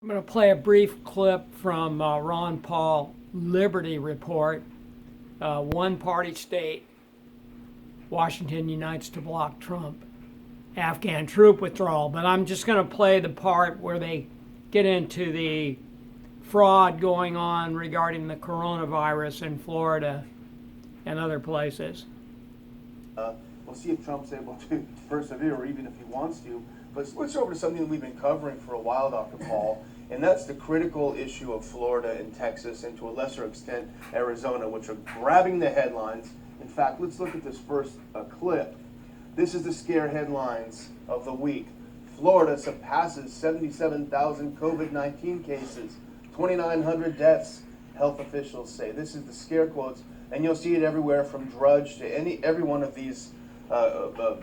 I'm going to play a brief clip from Ron Paul Liberty Report. One party state, Washington unites to block Trump Afghan troop withdrawal. But I'm just going to play the part where they get into the fraud going on regarding the coronavirus in Florida and other places. We'll see if Trump's able to persevere, or even if he wants to. But switch over to something we've been covering for a while, Dr. Paul, and that's the critical issue of Florida and Texas, and to a lesser extent Arizona, which are grabbing the headlines. In fact, let's look at this first clip. This is the scare headlines of the week. Florida surpasses 77,000 COVID-19 cases, 2,900 deaths, health officials say. This is the scare quotes, and you'll see it everywhere from Drudge to every one of these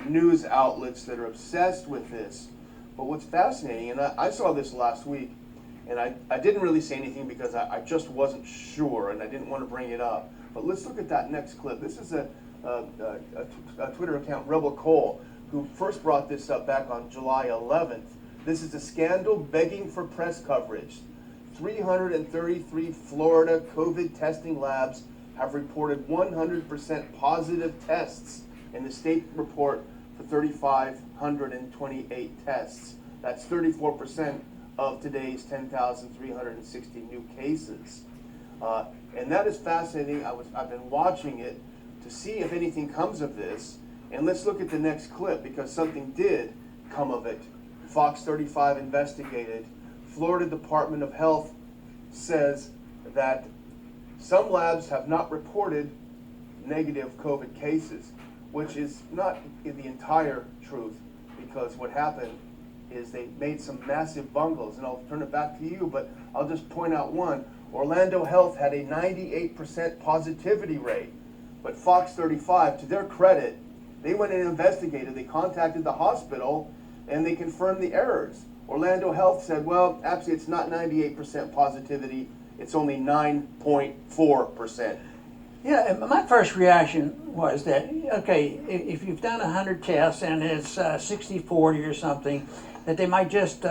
news outlets that are obsessed with this. But what's fascinating, and I saw this last week, and I didn't really say anything because I just wasn't sure and I didn't want to bring it up. But let's look at that next clip. This is a Twitter account, Rebel Cole, who first brought this up back on July 11th. This is a scandal begging for press coverage. 333 Florida COVID testing labs have reported 100% positive tests in the state report for 3,528 tests. That's 34% of today's 10,360 new cases. And that is fascinating. I've been watching it to see if anything comes of this. And let's look at the next clip, because something did come of it. Fox 35 investigated. Florida Department of Health says that some labs have not reported negative COVID cases, which is not the entire truth, because what happened is they made some massive bungles, and I'll turn it back to you, but I'll just point out one. Orlando Health had a 98% positivity rate, but Fox 35, to their credit, they went and investigated. They contacted the hospital, and they confirmed the errors. Orlando Health said, well, actually it's not 98% positivity, it's only 9.4%. Yeah, my first reaction was that, okay, if you've done 100 tests and it's 60-40 or something, that they might just,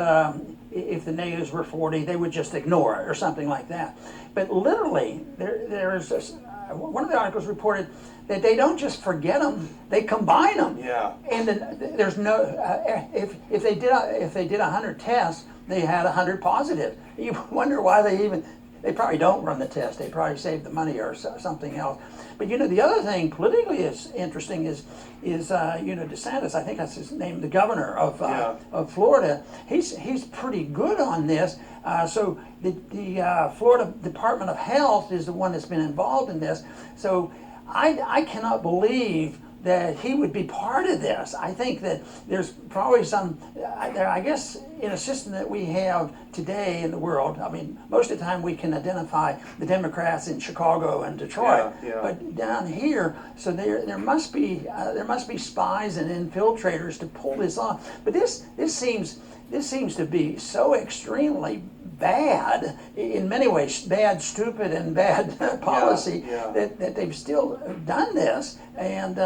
if the negatives were 40, they would just ignore it or something like that. But literally, there's this, one of the articles reported that they don't just forget them, they combine them. Yeah. And then there's no, if they did 100 tests, they had 100 positive. You wonder why they probably don't run the test. They probably save the money or something else. But the other thing politically is interesting is DeSantis. I think that's his name, the governor of Florida. He's pretty good on this. So the Florida Department of Health is the one that's been involved in this. So I cannot believe that he would be part of this. I think that there's probably some, I guess, in a system that we have today in the world, I mean, most of the time we can identify the Democrats in Chicago and Detroit, but down here, so there must be spies and infiltrators to pull this off. But this seems to be so extremely bad, in many ways, bad, stupid, and bad policy, that they've still done this, and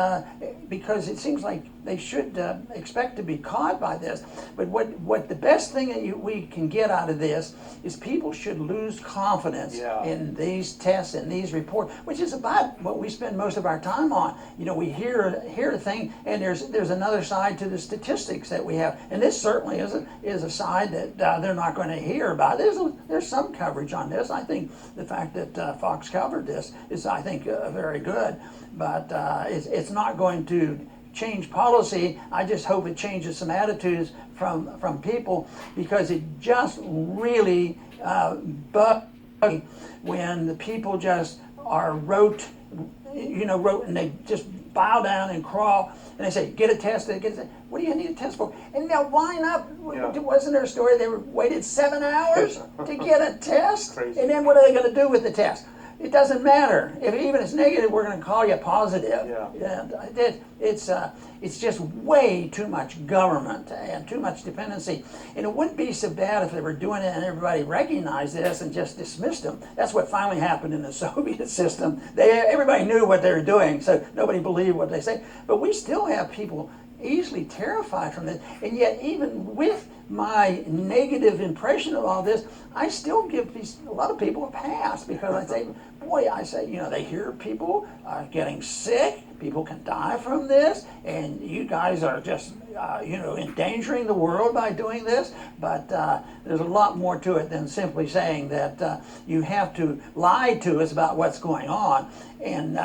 because it seems like they should expect to be caught by this. But what the best thing that we can get out of this is people should lose confidence in these tests and these reports, which is about what we spend most of our time on. We hear a thing, and there's another side to the statistics that we have, and this certainly is a side that they're not going to hear about. There's some coverage on this. I think the fact that Fox covered this is, I think, very good, but it's not going to change policy. I just hope it changes some attitudes from people, because it just really bugs me when the people just are rote, and they just bow down and crawl, and they say, get a test, what do you need a test for? And they'll line up. Wasn't there a story they waited 7 hours to get a test? Crazy. And then what are they going to do with the test? It doesn't matter. If even it's negative, we're going to call you positive. It's just way too much government and too much dependency. And it wouldn't be so bad if they were doing it and everybody recognized this and just dismissed them. That's what finally happened in the Soviet system. Everybody knew what they were doing, so nobody believed what they say. But we still have people easily terrified from this. And yet, even with my negative impression of all this, I still give a lot of people a pass, because I say, boy, they hear people getting sick, people can die from this, and you guys are just, endangering the world by doing this. But there's a lot more to it than simply saying that you have to lie to us about what's going on. And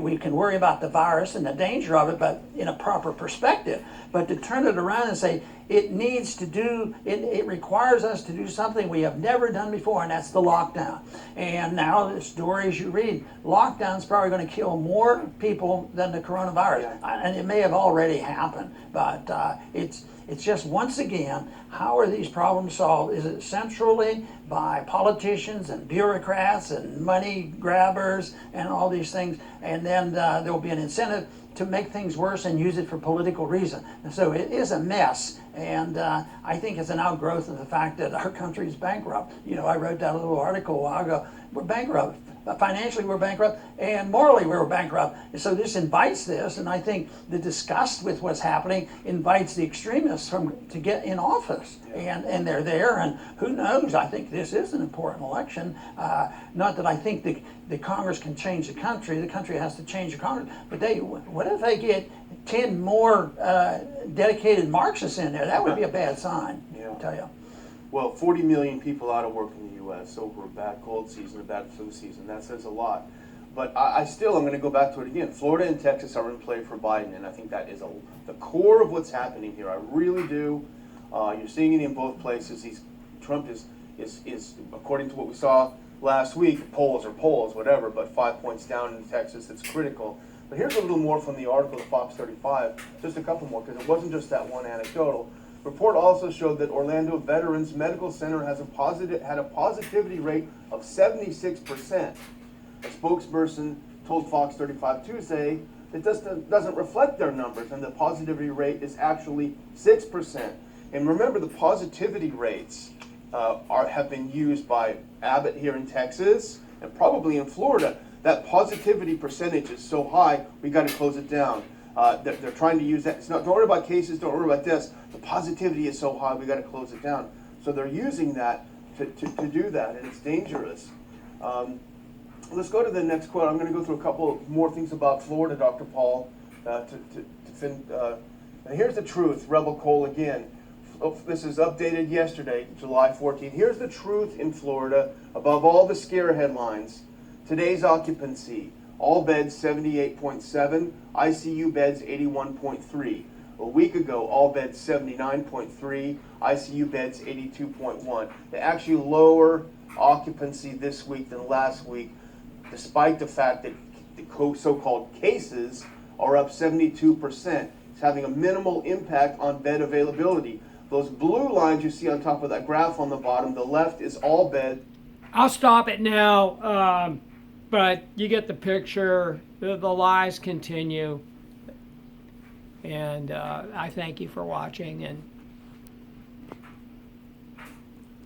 we can worry about the virus and the danger of it, but in a proper perspective. But to turn it around and say, it requires us to do something we have never done before, and that's the lockdown. And now the stories you read, lockdown's probably going to kill more people than the coronavirus. Yeah. And it may have already happened, but it's just, once again, how are these problems solved? Is it centrally by politicians and bureaucrats and money grabbers and all these things? And then there will be an incentive to make things worse and use it for political reason. And so it is a mess. And I think it's an outgrowth of the fact that our country is bankrupt. I wrote down a little article a while ago. We're bankrupt. Financially, we're bankrupt, and morally, we're bankrupt. And so this invites this, and I think the disgust with what's happening invites the extremists to get in office. And they're there, and who knows? I think this is an important election. Not that I think the Congress can change the country has to change the Congress, but what if they get 10 more dedicated Marxists in there? That would be a bad sign, I'll tell you. Well, 40 million people out of work in the U.S. over a bad cold season, a bad flu season. That says a lot. But I'm going to go back to it again. Florida and Texas are in play for Biden, and I think that is the core of what's happening here. I really do. You're seeing it in both places. Trump is, according to what we saw last week, polls, whatever, but 5 points down in Texas. That's critical. But here's a little more from the article of Fox 35, just a couple more, because it wasn't just that one anecdotal. Report also showed that Orlando Veterans Medical Center had a positivity rate of 76%. A spokesperson told Fox 35 Tuesday it doesn't reflect their numbers, and the positivity rate is actually 6%. And remember, the positivity rates have been used by Abbott here in Texas and probably in Florida. That positivity percentage is so high, we got to close it down. They're trying to use that. Don't worry about cases, don't worry about this. The positivity is so high, we got to close it down. So they're using that to do that, and it's dangerous. Let's go to the next quote. I'm going to go through a couple more things about Florida, Dr. Paul. And here's the truth, Rebel Cole again. This is updated yesterday, July 14th. Here's the truth in Florida, above all the scare headlines. Today's occupancy. All beds 78.7, ICU beds 81.3. A week ago, all beds 79.3, ICU beds 82.1. They actually lower occupancy this week than last week, despite the fact that the so-called cases are up 72%. It's having a minimal impact on bed availability. Those blue lines you see on top of that graph on the bottom, the left is all bed. I'll stop it now. But you get the picture. The lies continue. And I thank you for watching. And